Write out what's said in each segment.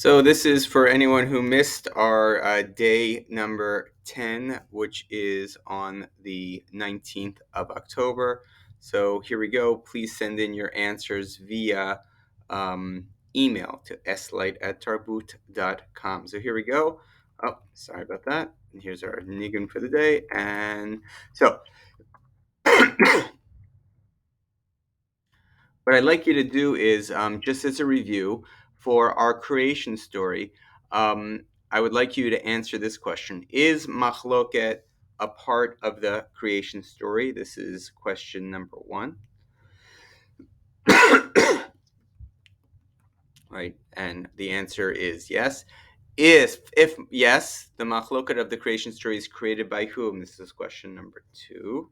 So this is for anyone who missed our day number 10, which is on the 19th of October. So here we go. Please send in your answers via email to slight@tarbut.com. So here we go. Oh, sorry about that. And here's our nigun for the day. And so what I'd like you to do is, just as a review for our creation story, I would like you to answer this question. Is machloket a part of the creation story? This is question number one. Right, and the answer is yes. If yes, the machloket of the creation story is created by whom? This is question number two.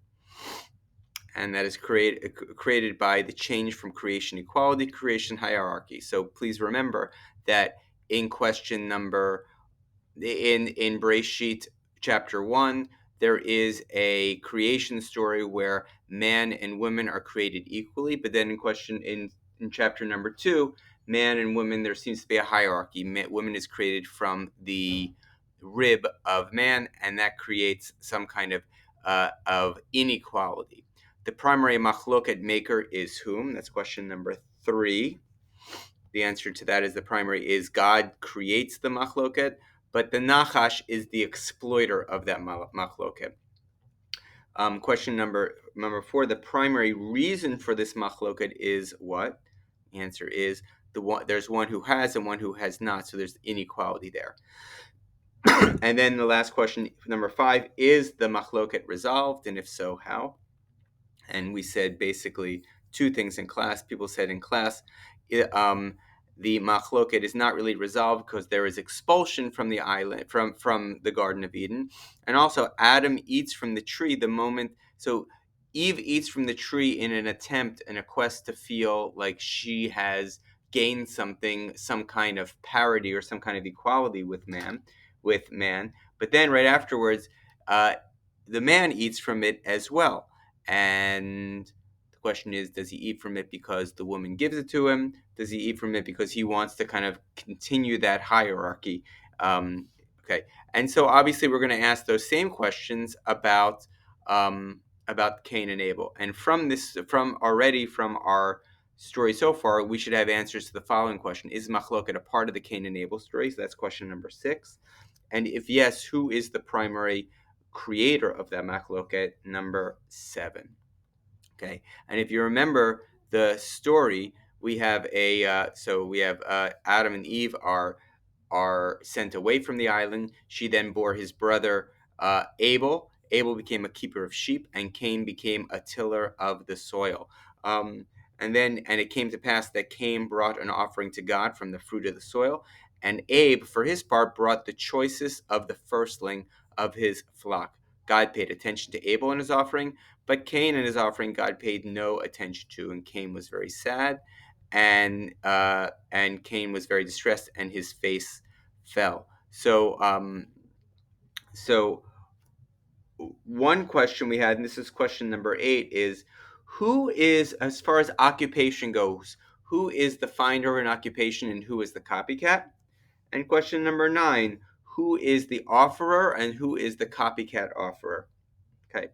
And that is created by the change from creation equality to creation hierarchy. So please remember that in question number in Bereshit chapter 1, there is a creation story where man and women are created equally, but then in chapter number 2, man and women, there seems to be a hierarchy. Women is created from the rib of man, and that creates some kind of inequality. The primary machloket maker is whom? That's question number 3. The answer to that is the primary is God creates the machloket, but the nachash is the exploiter of that machloket. Question number 4, the primary reason for this machloket is what? The answer is there's one who has and one who has not, so there's inequality there. And then the last question, number 5, is the machloket resolved, and if so, how? And we said basically two things in class. People said in class, the machloket is not really resolved because there is expulsion from the island, from the Garden of Eden, and also Adam eats from the tree the moment. So Eve eats from the tree in an attempt and a quest to feel like she has gained something, some kind of parity or some kind of equality with man. But then right afterwards, the man eats from it as well. And the question is, does he eat from it because the woman gives it to him? Does he eat from it because he wants to kind of continue that hierarchy? Okay, and so obviously we're going to ask those same questions about Cain and Abel. And from our story so far, we should have answers to the following question: is machloket a part of the Cain and Abel story? So that's question number 6. And if yes, who is the primary creator of that machloket? Number 7. Okay, and if you remember the story, we have Adam and Eve are sent away from the island. She then bore his brother Abel. Abel became a keeper of sheep, and Cain became a tiller of the soil. And it came to pass that Cain brought an offering to God from the fruit of the soil, and Abe, for his part, brought the choicest of the firstling of his flock. God paid attention to Abel and his offering, but Cain and his offering God paid no attention to, and Cain was very sad, and Cain was very distressed, and his face fell. So one question we had, and this is question number 8, is who is, as far as occupation goes, who is the finder in occupation and who is the copycat? And question number 9, who is the offerer and who is the copycat offerer? Okay.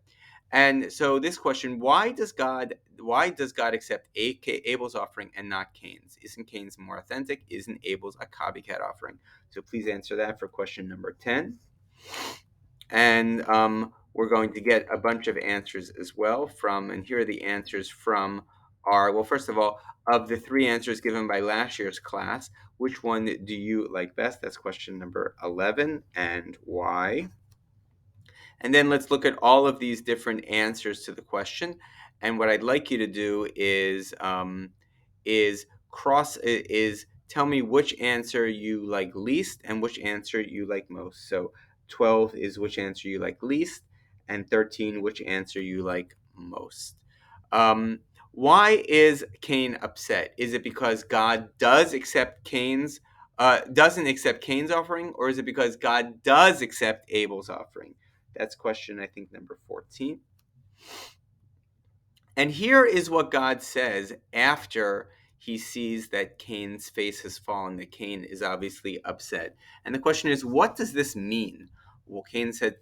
And so this question, why does God accept Abel's offering and not Cain's? Isn't Cain's more authentic? Isn't Abel's a copycat offering? So please answer that for question number 10. And we're going to get a bunch of answers as well and here are the answers from first of all, of the 3 answers given by last year's class, which one do you like best? That's question number 11, and why? And then let's look at all of these different answers to the question. And what I'd like you to do is tell me which answer you like least and which answer you like most. So 12 is which answer you like least, and 13 which answer you like most. Why is Cain upset? Is it because God doesn't accept Cain's offering, or is it because God does accept Abel's offering? That's question, I think, number 14. And here is what God says after he sees that Cain's face has fallen, that Cain is obviously upset. And the question is, what does this mean? Well,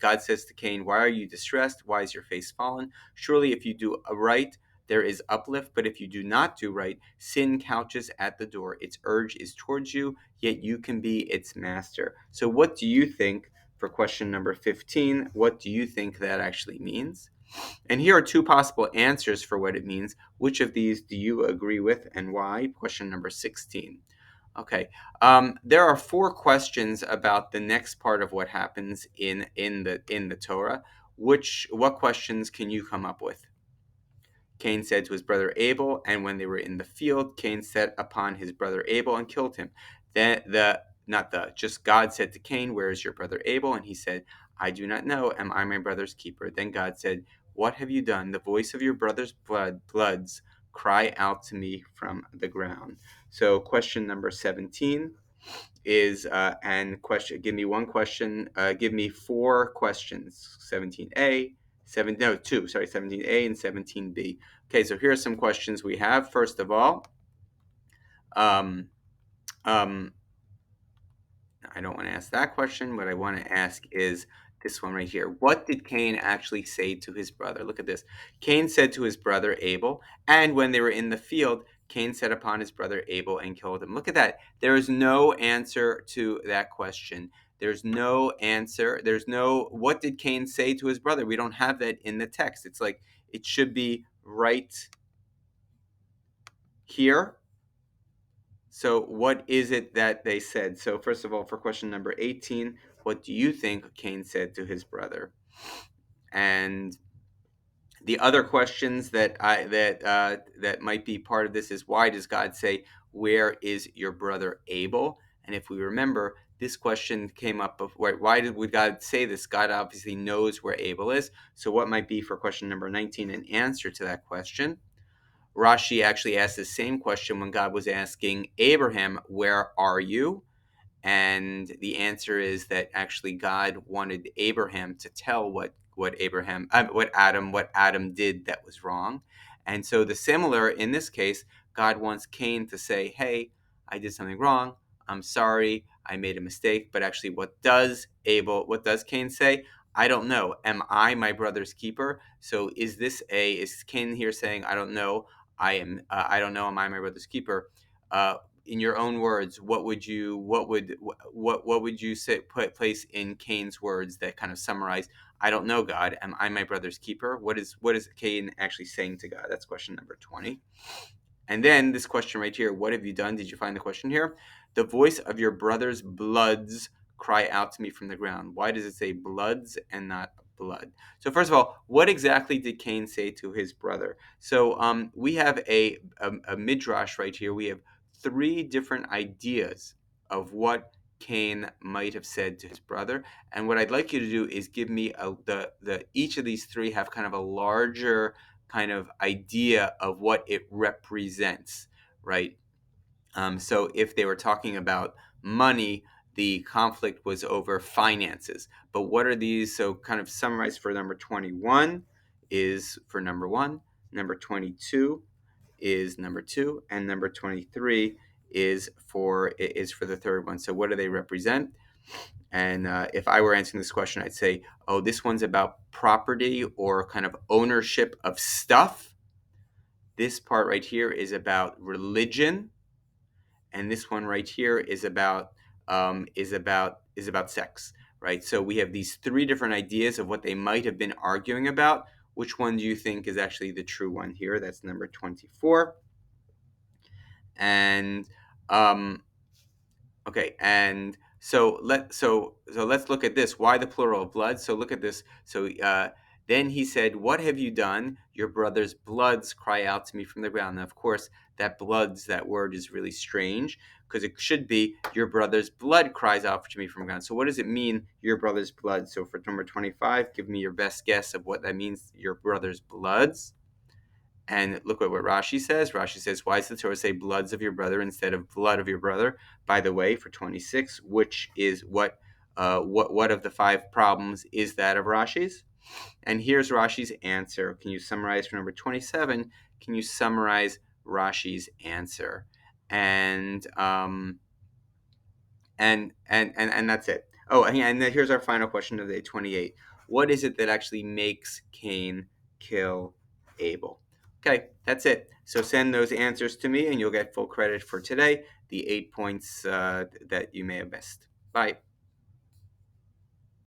God says to Cain, why are you distressed? Why is your face fallen? Surely if you do right, there is uplift, but if you do not do right, sin couches at the door. Its urge is towards you, yet you can be its master. So what do you think, for question number 15, what do you think that actually means? And here are two possible answers for what it means. Which of these do you agree with and why? Question number 16. Okay, there are four questions about the next part of what happens in the Torah. What questions can you come up with? Cain said to his brother Abel, and when they were in the field, Cain set upon his brother Abel and killed him. Then just God said to Cain, where is your brother Abel? And he said, I do not know. Am I my brother's keeper? Then God said, what have you done? The voice of your brother's bloods cry out to me from the ground. So question number 17 is and question. Give me one question. Give me four questions. 17a, 17a and 17b. Okay, so here are some questions we have. First of all, um, um, I don't want to ask that question. What I want to ask is this one right here. What did Cain actually say to his brother? Look at this. Cain said to his brother Abel, and when they were in the field, Cain set upon his brother Abel and killed him. Look at that. There is no answer to that question. There's no answer. There's no, what did Cain say to his brother? We don't have that in the text. It's like, it should be right here. So, what is it that they said? So, first of all, for question number 18, what do you think Cain said to his brother? And the other questions that might be part of this is, why does God say, "Where is your brother Abel?" And if we remember, this question came up before. Would God say this? God obviously knows where Abel is. So, what might be for question number 19 an answer to that question? Rashi actually asked the same question when God was asking Abraham, where are you? And the answer is that actually God wanted Abraham to tell what Adam did that was wrong. And so the similar in this case, God wants Cain to say, hey, I did something wrong. I'm sorry. I made a mistake. But actually, what does Cain say? I don't know. Am I my brother's keeper? So is Cain here saying, I don't know. I don't know. Am I my brother's keeper? In your own words, what would you say, place in Cain's words that kind of summarize, I don't know, God, am I my brother's keeper? What is Cain actually saying to God? That's question number 20. And then this question right here, what have you done? Did you find the question here? The voice of your brother's bloods cry out to me from the ground. Why does it say bloods and not blood? So first of all, what exactly did Cain say to his brother? So we have a midrash right here. We have three different ideas of what Cain might have said to his brother. And what I'd like you to do is give me each of these three have kind of a larger kind of idea of what it represents, right? So if they were talking about money, the conflict was over finances. But what are these? So kind of summarized for number 21 is for number one, number 22 is number two, and number 23 is for the third one. So what do they represent? And if I were answering this question, I'd say, oh, this one's about property or kind of ownership of stuff. This part right here is about religion, and this one right here is about sex, right? So we have these three different ideas of what they might have been arguing about. Which one do you think is actually the true one here? That's number 24. And okay, and so let's look at this. Why the plural of blood? So look at this. So then he said, "What have you done? Your brother's bloods cry out to me from the ground." Now, of course, that word is really strange because it should be your brother's blood cries out to me from the ground. So what does it mean, your brother's blood? So for number 25, give me your best guess of what that means, your brother's bloods. And look at what Rashi says. Rashi says, why does the Torah say bloods of your brother instead of blood of your brother? By the way, for 26, which is what of the five problems is that of Rashi's? And here's Rashi's answer. Can you summarize for number 27? Can you summarize Rashi's answer? and and that's it. Oh, and then here's our final question of day 28. What is it that actually makes Cain kill Abel? Okay, that's it. So send those answers to me, and you'll get full credit for today. The 8 points that you may have missed. Bye.